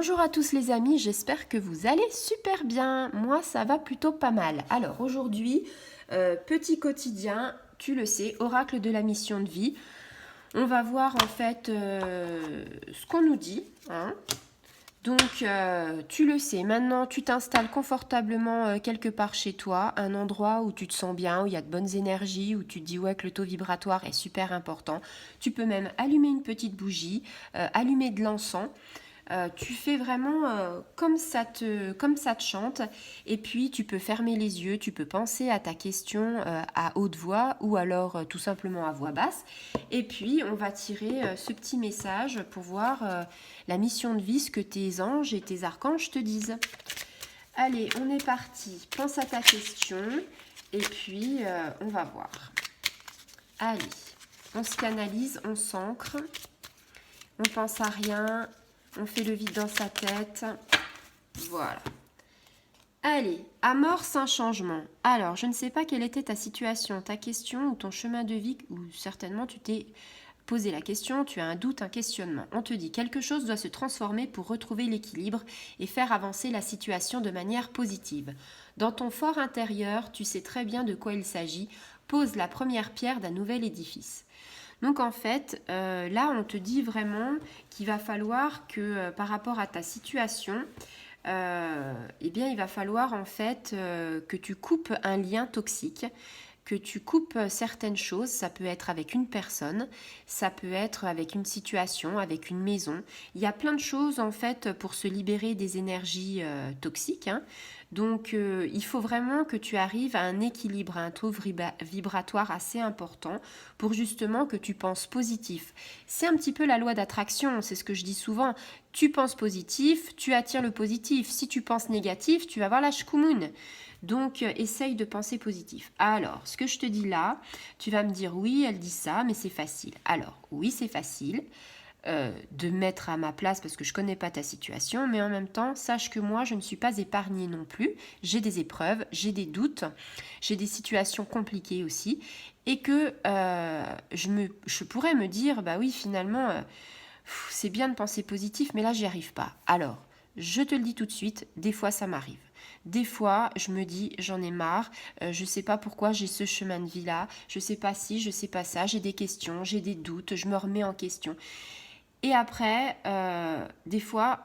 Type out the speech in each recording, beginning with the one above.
Bonjour à tous les amis, j'espère que vous allez super bien. Moi, ça va plutôt pas mal. Alors aujourd'hui, petit quotidien, tu le sais, oracle de la mission de vie. On va voir en fait ce qu'on nous dit, hein. Donc, tu le sais, maintenant tu t'installes confortablement quelque part chez toi, un endroit où tu te sens bien, où il y a de bonnes énergies, où tu te dis ouais que le taux vibratoire est super important. Tu peux même allumer une petite bougie, allumer de l'encens. Tu fais vraiment comme ça te chante, et puis tu peux fermer les yeux, tu peux penser à ta question à haute voix ou alors tout simplement à voix basse, et puis on va tirer ce petit message pour voir la mission de vie, ce que tes anges et tes archanges te disent. Allez, on est parti, pense à ta question et puis on va voir. Allez, on se canalise, on s'ancre, on pense à rien. On fait le vide dans sa tête. Voilà. Allez, amorce un changement. Alors, je ne sais pas quelle était ta situation, ta question ou ton chemin de vie, ou certainement tu t'es posé la question, tu as un doute, un questionnement. On te dit quelque chose doit se transformer pour retrouver l'équilibre et faire avancer la situation de manière positive. Dans ton fort intérieur, tu sais très bien de quoi il s'agit. Pose la première pierre d'un nouvel édifice. Donc en fait, là, on te dit vraiment qu'il va falloir que par rapport à ta situation, eh bien, il va falloir en fait que tu coupes un lien toxique, que tu coupes certaines choses. Ça peut être avec une personne, ça peut être avec une situation, avec une maison. Il y a plein de choses en fait pour se libérer des énergies toxiques, hein. Donc il faut vraiment que tu arrives à un équilibre, à un taux vibratoire assez important pour justement que tu penses positif. C'est un petit peu la loi d'attraction, c'est ce que je dis souvent. Tu penses positif, tu attires le positif. Si tu penses négatif, tu vas voir la shkumun. Donc, essaye de penser positif. Alors, ce que je te dis là, tu vas me dire oui, elle dit ça, mais c'est facile. Alors, oui, c'est facile de mettre à ma place parce que je ne connais pas ta situation, mais en même temps, sache que moi, je ne suis pas épargnée non plus. J'ai des épreuves, j'ai des doutes, j'ai des situations compliquées aussi, et que je pourrais me dire, bah oui, finalement, c'est bien de penser positif, mais là, j'y arrive pas. Alors, je te le dis tout de suite, des fois, ça m'arrive. Des fois, je me dis, j'en ai marre, je sais pas pourquoi j'ai ce chemin de vie-là, je sais pas si, je sais pas ça, j'ai des questions, j'ai des doutes, je me remets en question. Et après, des fois,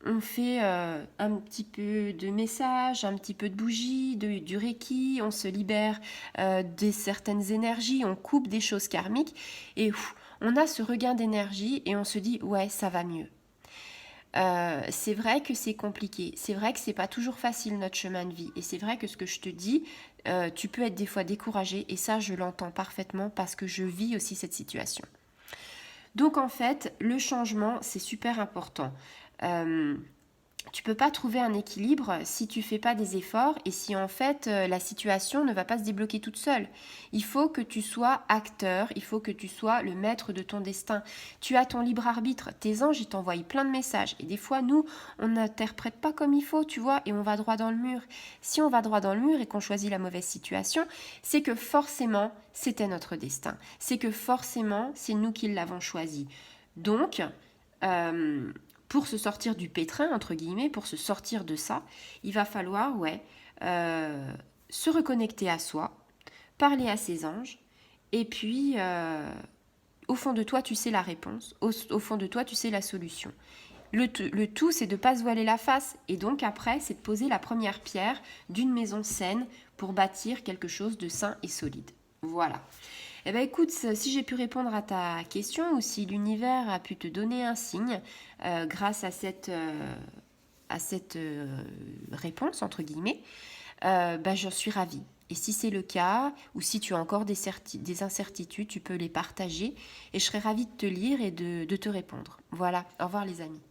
on fait un petit peu de messages, un petit peu de bougie, du reiki, on se libère de certaines énergies, on coupe des choses karmiques et on a ce regain d'énergie et on se dit ouais, ça va mieux. C'est vrai que c'est compliqué, c'est vrai que c'est pas toujours facile notre chemin de vie et c'est vrai que ce que je te dis, tu peux être des fois découragé et ça je l'entends parfaitement parce que je vis aussi cette situation. Donc en fait, le changement, c'est super important. Tu peux pas trouver un équilibre si tu fais pas des efforts et si en fait la situation ne va pas se débloquer toute seule. Il faut que tu sois acteur, il faut que tu sois le maître de ton destin. Tu as ton libre arbitre, tes anges ils t'envoient plein de messages et des fois nous on n'interprète pas comme il faut, tu vois, et on va droit dans le mur. Si on va droit dans le mur et qu'on choisit la mauvaise situation, c'est que forcément c'était notre destin, c'est que forcément c'est nous qui l'avons choisi. Donc pour se sortir du pétrin, entre guillemets, pour se sortir de ça, il va falloir se reconnecter à soi, parler à ses anges, et puis au fond de toi, tu sais la réponse, au fond de toi, tu sais la solution. Le tout, c'est de ne pas se voiler la face, et donc après, c'est de poser la première pierre d'une maison saine pour bâtir quelque chose de sain et solide. Voilà. Eh bien écoute, si j'ai pu répondre à ta question ou si l'univers a pu te donner un signe grâce à cette réponse, entre guillemets, j'en suis ravie. Et si c'est le cas, ou si tu as encore des incertitudes, tu peux les partager et je serai ravie de te lire et de te répondre. Voilà, au revoir les amis.